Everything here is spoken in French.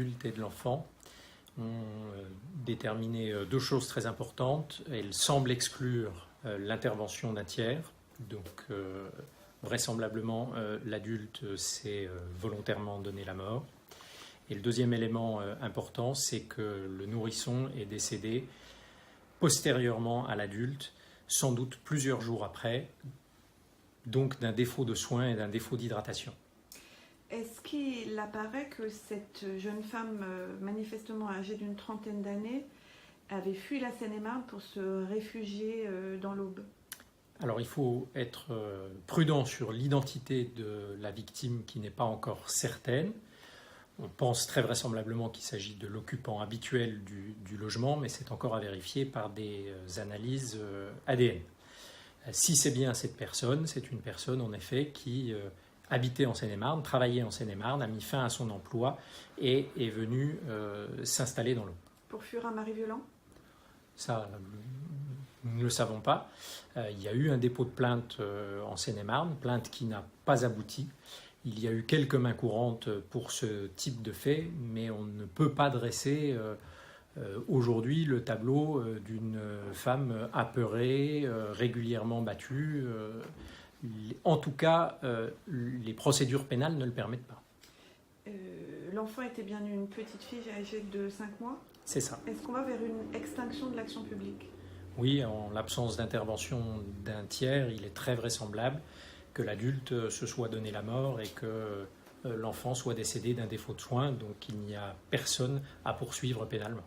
l'adulte et de l'enfant ont déterminé deux choses très importantes. Elles semblent exclure l'intervention d'un tiers, donc vraisemblablement l'adulte s'est volontairement donné la mort. Et le deuxième élément important, c'est que le nourrisson est décédé postérieurement à l'adulte, sans doute plusieurs jours après, donc d'un défaut de soins et d'un défaut d'hydratation. Est-ce qu'il apparaît que cette jeune femme manifestement âgée d'une trentaine d'années avait fui la Seine-et-Marne pour se réfugier dans l'Aube? Alors il faut être prudent sur l'identité de la victime qui n'est pas encore certaine. On pense très vraisemblablement qu'il s'agit de l'occupant habituel du logement, mais c'est encore à vérifier par des analyses ADN. Si c'est bien cette personne, c'est une personne en effet qui habitait en Seine-et-Marne, travaillait en Seine-et-Marne, a mis fin à son emploi et est venue s'installer dans l'Aube. Pour fuir un mari violent? Ça, nous ne le savons pas. Il y a eu un dépôt de plainte en Seine-et-Marne, plainte qui n'a pas abouti. Il y a eu quelques mains courantes pour ce type de fait, mais on ne peut pas dresser aujourd'hui le tableau d'une femme apeurée, régulièrement battue. En tout cas, les procédures pénales ne le permettent pas. L'enfant était bien une petite fille âgée de 5 mois? C'est ça. Est-ce qu'on va vers une extinction de l'action publique? Oui, en l'absence d'intervention d'un tiers, il est très vraisemblable que l'adulte se soit donné la mort et que l'enfant soit décédé d'un défaut de soins, donc il n'y a personne à poursuivre pénalement.